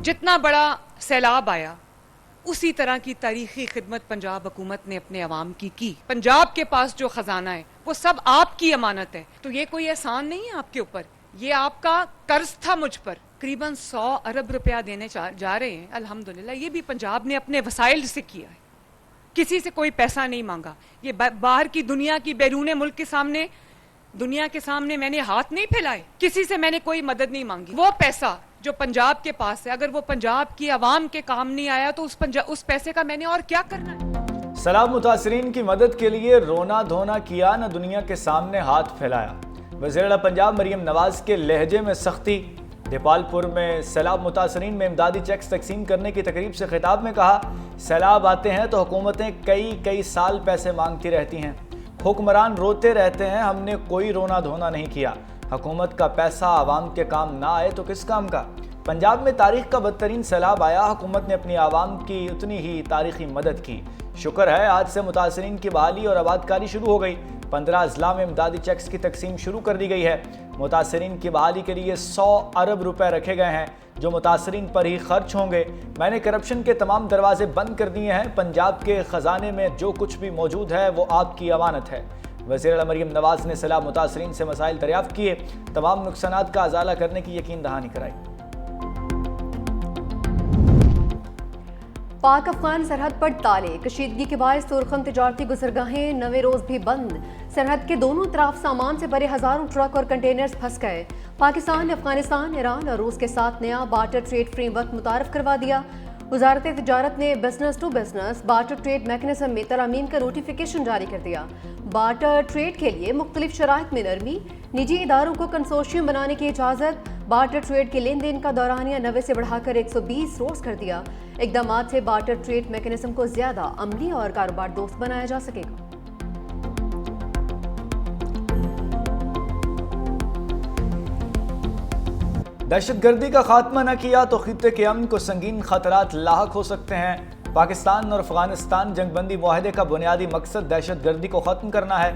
जितना बड़ा सैलाब आया उसी तरह की तारीखी खिदमत पंजाब हुकूमत ने अपने अवाम की। पंजाब के पास जो खजाना है वो सब आपकी अमानत है, तो ये कोई एहसान नहीं है आपके ऊपर, ये आपका कर्ज था मुझ पर। करीबन 100 अरब रुपया देने जा रहे हैं अल्हम्दुलिल्लाह। ये भी पंजाब ने अपने वसाइल से किया है, किसी से कोई पैसा नहीं मांगा। ये बाहर की दुनिया की बैरून मुल्क के सामने, दुनिया के सामने मैंने हाथ नहीं फैलाए, किसी से मैंने कोई मदद नहीं मांगी। वो पैसा जो पंजाब के पास है, अगर वो पंजाब की आवाम के काम नहीं आया तो उस पैसे का मैंने और क्या करना है। सैलाब मुतासरीन की मदद के लिए रोना धोना किया, न दुनिया के सामने हाथ फैलाया। वज़ीर पंजाब मरियम नवाज के लहजे में सख्ती। देपालपुर में सैलाब मुतासरीन में इमदादी चेक्स तकसीम करने की तकरीब से खिताब में कहा, सैलाब आते हैं तो हुकूमतें कई साल पैसे मांगती रहती हैं, हुक्मरान रोते रहते हैं, हमने कोई रोना धोना नहीं किया। हुकूमत का पैसा आवाम के काम ना आए तो किस काम का। पंजाब में तारीख का बदतरीन सैलाब आया, हुकूमत ने अपनी आवाम की उतनी ही तारीखी मदद की। शुक्र है आज से मुतासरीन की बहाली और आबादकारी शुरू हो गई। 15 अजला में इमदादी चेक्स की तकसीम शुरू कर दी गई है। मुतासरीन की बहाली के लिए 100 अरब रुपए रखे गए हैं जो मुतासरीन पर ही खर्च होंगे। मैंने करप्शन के तमाम दरवाजे बंद कर दिए हैं, पंजाब के खजाने में जो कुछ भी मौजूद है वो आपकी अमानत है। वज़ीर मरियम नवाज ने सैलाब मुतासरीन से मसाइल दरियाफ्त किए, तमाम नुकसानात का अजाला करने की यकीन दहानी कराई। पाक अफगान सरहद पर ताले, कशीदगी के बायस तुरखम तिजारती गुजरगाहें नवे रोज भी बंद। सरहद के दोनों तरफ सामान से भरे हजारों ट्रक और कंटेनर्स फंस गए। पाकिस्तान ने अफगानिस्तान, ईरान और रूस के साथ नया बार्टर ट्रेड फ्रेमवर्क मुतारफ करवा दिया। वजारत तिजारत ने business to business barter trade mechanism में तरमीम का नोटिफिकेशन जारी कर दिया। बार्टर ट्रेड के लिए मुख्तलिफ शराइत में नरमी, निजी इदारों को कंसोर्शियम बनाने की इजाज़त, बार्टर ट्रेड के लेन देन का दौरानिया 90 से बढ़ाकर 120 रोज कर दिया। इकदामात से बार्टर ट्रेड मैकेनिज्म को ज्यादा अमली और कारोबार दोस्त बनाया जा सकेगा। दहशतगर्दी का खात्मा न किया तो खित्ते के अमन को संगीन खतरात लाहक हो सकते हैं। पाकिस्तान और अफगानिस्तान जंगबंदी मुआहदे का बुनियादी मकसद दहशतगर्दी को खत्म करना है।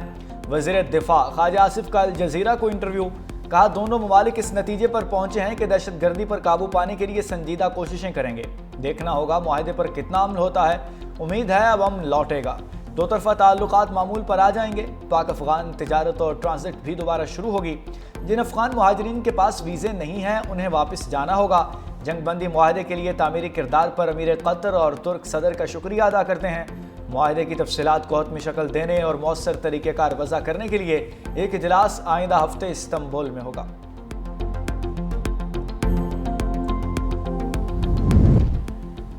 वज़ीर दिफा ख्वाजा आसिफ का अल जज़ीरा को इंटरव्यू, कहा दोनों ममालिक इस नतीजे पर पहुंचे हैं कि दहशतगर्दी पर काबू पाने के लिए संजीदा कोशिशें करेंगे। देखना होगा मुआहदे पर कितना अमल होता है। उम्मीद है अब अमन लौटेगा, दो तरफा ताल्लुकात मामूल पर आ जाएंगे। पाक अफगान तिजारत और ट्रांजिट भी दोबारा शुरू होगी। जिन अफगान मुहाजिरीन के पास वीज़े नहीं हैं उन्हें वापस जाना होगा। जंगबंदी मुआहदे के लिए तामीरी किरदार पर अमीर कतर और तुर्क सदर का शुक्रिया अदा करते हैं। मुआहदे की तफसीलात को हतमी शक्ल देने और मौसर तरीक़ेकार वज़ा करने के लिए एक इजलास आइंदा हफ्ते इस्तांबुल में होगा।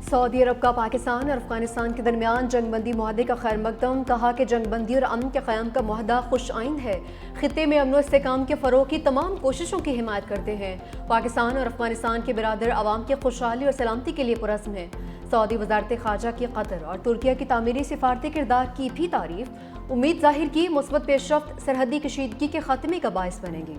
सऊदी अरब का पाकिस्तान और अफगानिस्तान के दरमियान जंगबंदी मुआहदे का खैर मकदम, कहा कि जंगबंदी और अमन के क़याम का मुआहदा खुश आइन है, खित्ते में अमन व इस्तेहकाम के फ़रोग़ की तमाम कोशिशों की हिमायत करते हैं। पाकिस्तान और अफगानिस्तान के बिरादर आवाम की खुशहाली और सलामती के लिए पुरज़्म है। सऊदी वज़ारत ख़ारजा की कतर और तुर्किया की तामीरी सिफारती किरदार की भी तारीफ, उम्मीद ज़ाहिर की मुस्बत पेशरफ्त सरहदी कशीदगी के ख़त्मे का बायस बनेगी।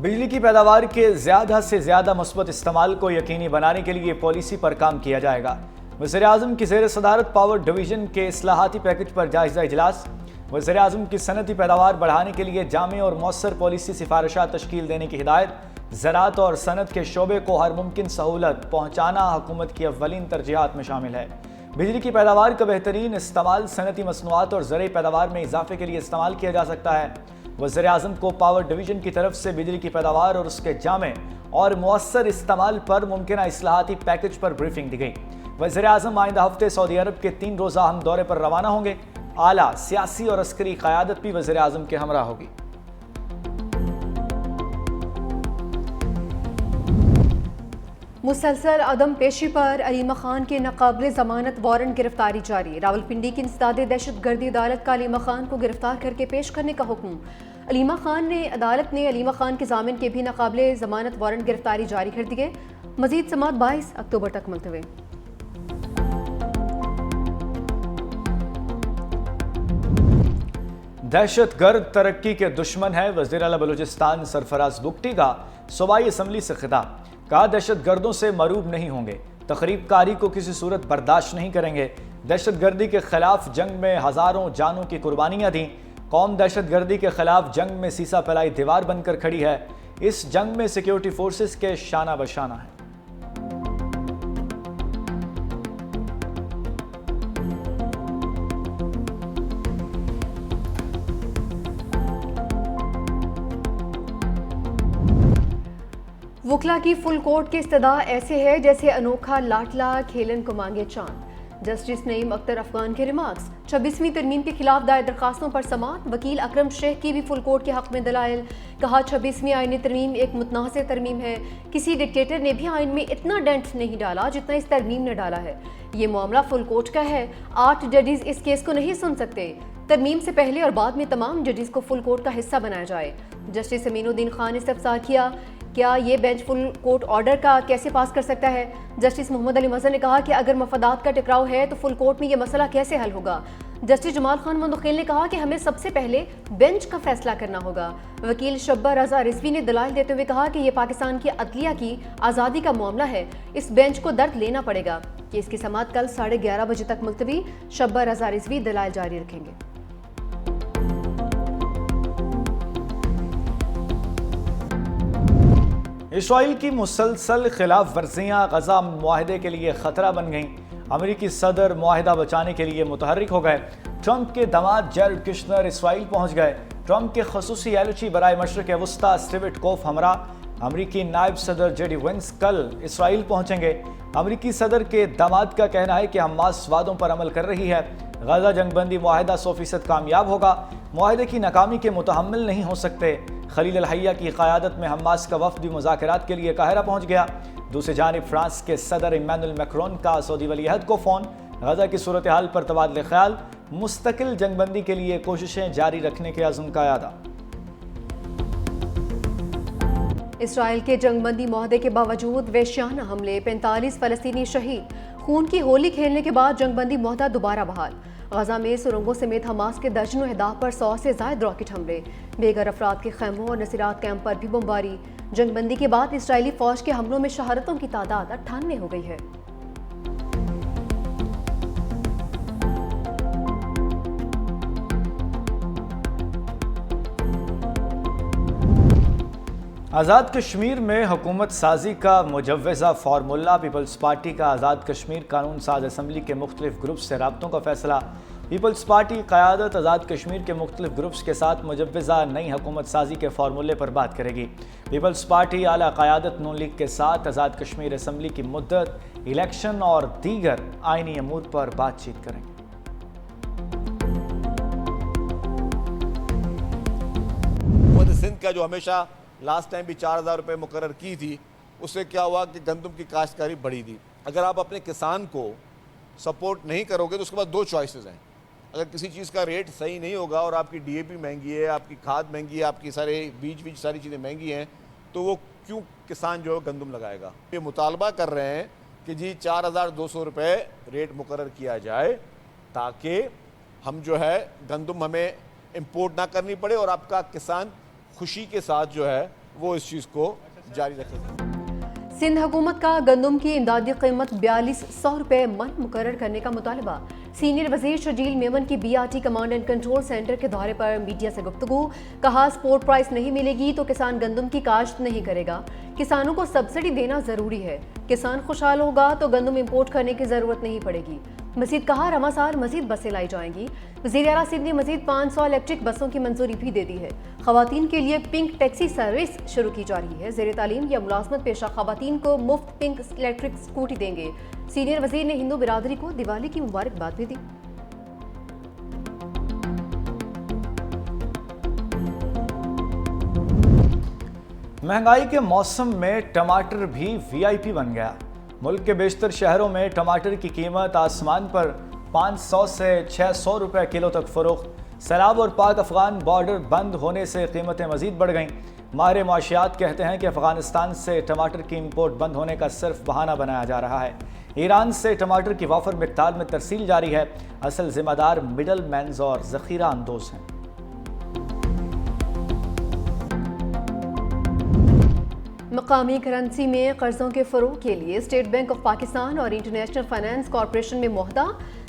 बिजली की पैदावार के ज़्यादा से ज़्यादा मुस्बत इस्तेमाल को यकीनी बनाने के लिए पॉलिसी पर काम किया जाएगा। वज़ीर-ए-आज़म की ज़ेर सदारत पावर डिवीज़न के इस्लाहाती पैकेज पर जायज़ा इजलास। वज़ीर-ए-आज़म की सनती पैदावार बढ़ाने के लिए जामे और मौसर पॉलिसी सिफारिशात तश्कील देने की हिदायत। ज़राअत और सनत के शोबे को हर मुमकिन सहूलत पहुँचाना हुकूमत की अव्वलीन तरजीहात में शामिल है। बिजली की पैदावार का बेहतरीन इस्तेमाल सनती मसनूआत और ज़रई पैदावार में इजाफे के लिए इस्तेमाल किया जा सकता है। वज़ीर-ए-आज़म को पावर डिवीज़न की तरफ से बिजली की पैदावार और उसके जामे और मौसर इस्तेमाल पर मुमकिन इस्लाहाती पैकेज पर ब्रीफिंग दी गई। वज़ीर-ए-आज़म आइंदा हफ्ते सऊदी अरब के 3 रोज़ा अहम दौरे पर रवाना होंगे। आला सियासी और अस्करी क़यादत भी वज़ीर-ए-आज़म के हमरा होगी। मुसलसल अदम पेशी पर अलीमा खान के नाकाबिले ज़मानत वारंट गिरफ्तारी जारी। रावलपिंडी की इंसदादे दहशतगर्दी अदालत का अलीमा खान को गिरफ्तार करके पेश करने का हुक्म। अदालत ने अलीमा खान के जामिन के भी नाकाबिले ज़मानत वारंट गिरफ्तारी जारी कर दी है। मजीद समात 22 अक्टूबर तक मुलतवी। दहशतगर्द तरक्की के दुश्मन है, वज़ीर आला बलूचिस्तान सरफराज बुगटी का सूबाई असम्बली से खिताब। कहा दहशतगर्दों से मरूब नहीं होंगे, तकरीब कारी को किसी सूरत बर्दाश्त नहीं करेंगे। दहशतगर्दी के खिलाफ जंग में हजारों जानों की कुर्बानियां दी। कौम दहशतगर्दी के खिलाफ जंग में सीसा फैलाई दीवार बनकर खड़ी है। इस जंग में सिक्योरिटी फोर्सेस के शाना बशाना है। वकला की फुल कोर्ट की इस्तदा ऐसे है जैसे अनोखा लाटला खेलन को मांगे चांद। जस्टिस नईम अख्तर अफगान के रिमार्क्स। 26वीं तरमीम के खिलाफ दायर दरखास्तों पर समाअत। वकील अकरम शेख की भी फुल कोर्ट के हक में दलाइल। कहा 26वीं आईनी तरमीम एक मुतनाज़ तरमीम है। किसी डिक्टेटर ने भी आइन में इतना डेंट नहीं डाला जितना इस तरमीम ने डाला है। ये मामला फुल कोर्ट का है। 8 जजेस इस केस को नहीं सुन सकते। तरमीम से पहले और बाद में तमाम जजेस को फुल कोर्ट का हिस्सा बनाया जाए। जस्टिस अमीनुद्दीन खान ने इस्तफसार किया, क्या ये बेंच फुल कोर्ट ऑर्डर का कैसे पास कर सकता है। जस्टिस मोहम्मद अली मजहर ने कहा कि अगर मफादात का टकराव है तो फुल कोर्ट में ये मसला कैसे हल होगा। जस्टिस जमाल खान मुंदखिल ने कहा कि हमें सबसे पहले बेंच का फैसला करना होगा। वकील शब्बा रजा रिजवी ने दलाइल देते हुए कहा कि यह पाकिस्तान की अदलिया की आज़ादी का मामला है। इस बेंच को दर्द लेना पड़ेगा। केस की समाअत कल 11:30 बजे तक मुलतवी। शब्बा रजा रिजवी दलाइल जारी रखेंगे। इसराइल की मुसलसल खिलाफ वर्जियाँ गजा मुआहदे के लिए खतरा बन गईं। अमेरिकी सदर मुआहदा बचाने के लिए मुतहर्रिक हो गए। ट्रंप के दामाद जैरेड कुशनर इसराइल पहुंच गए। ट्रंप के खसूसी एलची बराए मशरक़ वस्ता स्टीव विटकोफ हमरा। अमेरिकी नायब सदर जेडी वेंस कल इसराइल पहुंचेंगे। अमेरिकी सदर के दामाद का कहना है कि हमास वादों पर अमल कर रही है। गजा जंगबंदी मुआहदा 100% कामयाब होगा। मुआहदे की नाकामी के मुतहम्मिल नहीं हो सकते। खलील अल हय्या की क़यादत में हमास का वफ़द भी मुज़ाकरात के लिए काहिरा पहुंच गया। दूसरी जानिब फ्रांस के सदर इमैनुअल मैक्रोन का सऊदी वली अहद को फ़ोन। गजा की सूरत हाल पर तबादले ख्याल। मुस्तकिल जंगबंदी के लिए कोशिशें जारी रखने के अज़्म का यादा। इसराइल के जंगबंदी मुआहदे के बावजूद वेश्याना हमले, 45 फ़लस्तीनी शहीद। खून की होली खेलने के बाद जंगबंदी मुआहदा दोबारा बहाल। गजा में सुरंगों समेत हमास के दर्जनों अहदाफ पर 100 से ज़ायद रॉकेट हमले। बेघर अफराद के खैमों और नसीरात कैंप पर भी बमबारी। जंगबंदी के बाद इसराइली फौज के हमलों में शहादतों की तादाद 98 हो गई है। आज़ाद कश्मीर में हुकूमत साजी का मुजव्वज़ा फार्मूला। पीपल्स पार्टी का आज़ाद कश्मीर कानून साज असम्बली के मुख्तलिफ ग्रुप्स से राब्तों का फैसला। पीपल्स पार्टी क़यादत आज़ाद कश्मीर के मुख्तलिफ ग्रुप्स के साथ मुजव्वज़ा नई हुकूमत साजी के फार्मूले पर बात करेगी। पीपल्स पार्टी आला क़यादत नून लीग के साथ आज़ाद कश्मीर असम्बली की मुद्दत, इलेक्शन और दीगर आइनी अमूर पर बातचीत करेंगे। सिंध का जो हमेशा लास्ट टाइम भी 4000 रुपये मुकर्रर की थी, उससे क्या हुआ कि गंदम की काश्तकारी बढ़ी थी। अगर आप अपने किसान को सपोर्ट नहीं करोगे तो उसके बाद 2 चॉइसेस हैं। अगर किसी चीज़ का रेट सही नहीं होगा और आपकी DAP महंगी है, आपकी खाद महंगी है, आपकी सारे बीज सारी चीज़ें महंगी हैं, तो वो क्यों किसान जो है गंदम लगाएगा। ये मुतालबा कर रहे हैं कि जी 4200 रुपये रेट मुकर्रर किया जाए ताकि हम जो है गंदम हमें इम्पोर्ट ना करनी पड़े और आपका किसान खुशी के साथ जो है वो इस चीज़ को जारी रखेगा। सिंध हुकूमत का गंदम की इमदादी कीमत 4200 रुपये मन मुकर्रर करने का मुतालबा। सीनियर वजीर शजील मेमन की BRT command and control centre के दौरे पर मीडिया से गुफ्तगू। कहा स्पोर्ट प्राइस नहीं मिलेगी तो किसान गंदम की काश्त नहीं करेगा। किसानों को सब्सिडी देना जरूरी है। किसान खुशहाल होगा तो गंदम इंपोर्ट करने की जरूरत नहीं पड़ेगी। मजीद कहा रमासार मजीद बसें लाई जाएंगी। वज़ीर आला सिंध ने मजीद 500 इलेक्ट्रिक बसों की मंजूरी भी दे दी है। खवातीन के लिए पिंक टैक्सी सर्विस शुरू की जा रही है। ज़ेर तालीम या मुलाजमत पेशा खवातीन को मुफ्त पिंक इलेक्ट्रिक स्कूटी देंगे। सीनियर वजीर ने हिंदू बिरादरी को दिवाली की मुबारकबाद भी दी। महंगाई के मौसम में टमाटर भी VIP बन गया। मुल्क के बेशतर शहरों में टमाटर की कीमत आसमान पर 500 से 600 रुपये किलो तक फरोख्त। सैलाब और पाक अफगान बॉर्डर बंद होने से कीमतें मजीद बढ़ गईं। माहिर मुआशियात कहते हैं कि अफगानिस्तान से टमाटर की इंपोर्ट बंद होने का सिर्फ बहाना बनाया जा रहा है। ईरान से टमाटर की वाफर मिकदार में तरसील जारी है। असल जिम्मेदार मिडल मैन्स और ज़ख़ीरा अंदोज हैं। मकामी करेंसी में कर्जों के फ़रोग़ के लिए स्टेट बैंक ऑफ पाकिस्तान और इंटरनेशनल फाइनेंस कॉरपोरेशन में मुआहदा।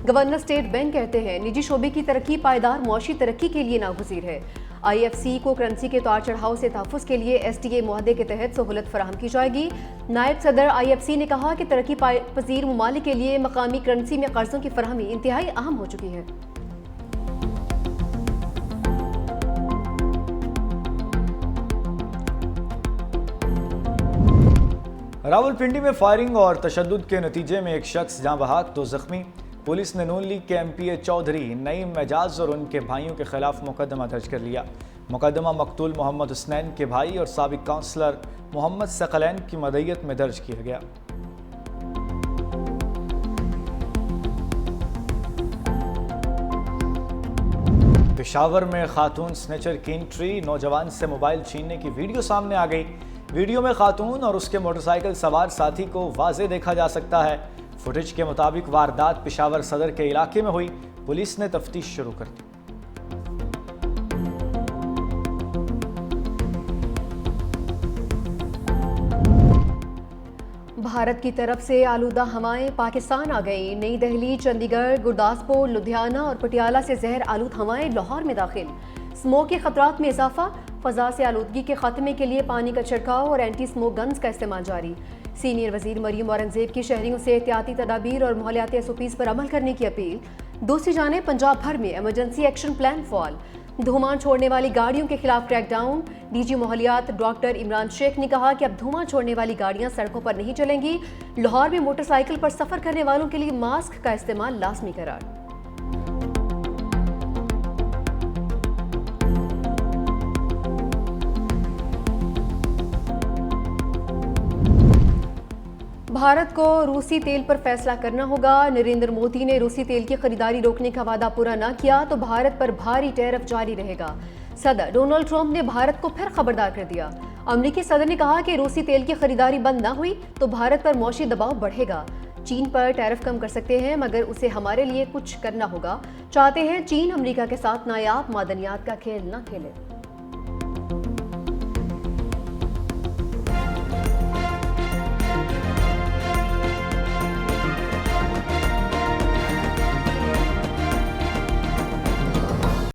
गवर्नर स्टेट बैंक कहते हैं निजी शोबे की तरक्की पायदार मुआशी तरक्की के लिए नागुज़ीर है। IFC को करेंसी के उतार चढ़ाव से तहफ़्फ़ुज़ के लिए SDA मुआहदे के तहत सहूलत फराहम की जाएगी। नायब सदर IFC ने कहा कि तरक्की पजीर ममालिक के लिए मकामी करेंसी में कर्ज़ों की फराहमी इंतहाई अहम हो चुकी है। रावलपिंडी में फायरिंग और तशद्दुद के नतीजे में एक शख्स जाँ बहक 2 जख्मी। पुलिस ने नून लीग के MPA चौधरी नईम एजाज और उनके भाइयों के खिलाफ मुकदमा दर्ज कर लिया। मुकदमा मकतूल मोहम्मद हुसनैन के भाई और साबिक काउंसलर मोहम्मद सकलैन की मदईयत में दर्ज किया गया। पेशावर में खातून स्नेचर की एंट्री, नौजवान से मोबाइल छीनने की वीडियो सामने आ गई। वीडियो में खातून और उसके मोटरसाइकिल सवार साथी को वाज़े देखा जा सकता है। फुटेज के मुताबिक वारदात पेशावर सदर के इलाके में हुई। पुलिस ने तफ्तीश शुरू कर दी। भारत की तरफ से आलूदा हवाएं पाकिस्तान आ गई। नई दिल्ली, चंडीगढ़, गुरदासपुर, लुधियाना और पटियाला से जहर आलूद हवाएं लाहौर में दाखिल। स्मोक के खतरात में इजाफा, फजा से आलूदगी के खात्मे के लिए पानी का छिड़काव और एंटी स्मोक गन्स का इस्तेमाल जारी। सीनियर वजीर मरियम औरंगजेब की शहरियों से एहतियाती तदाबीर और माहौलियाती SOPs पर अमल करने की अपील। दूसरी जानिब पंजाब भर में इमरजेंसी एक्शन प्लान फॉल। धुआं छोड़ने वाली गाड़ियों के खिलाफ क्रैकडाउन। DG माहौलियात डॉक्टर इमरान शेख ने कहा कि अब धुआं छोड़ने वाली गाड़ियां सड़कों पर नहीं चलेंगी। लाहौर में मोटरसाइकिल पर सफर करने वालों के लिए मास्क का इस्तेमाल लाजमी करार। भारत को रूसी तेल पर फैसला करना होगा। नरेंद्र मोदी ने रूसी तेल की खरीदारी रोकने का वादा पूरा न किया तो भारत पर भारी टैरिफ जारी रहेगा। सदर डोनाल्ड ट्रंप ने भारत को फिर खबरदार कर दिया। अमेरिकी सदर ने कहा कि रूसी तेल की खरीदारी बंद न हुई तो भारत पर मौशी दबाव बढ़ेगा। चीन पर टैरिफ कम कर सकते हैं मगर उसे हमारे लिए कुछ करना होगा। चाहते हैं चीन अमेरिका के साथ नायाब मादनियात का खेल न खेले।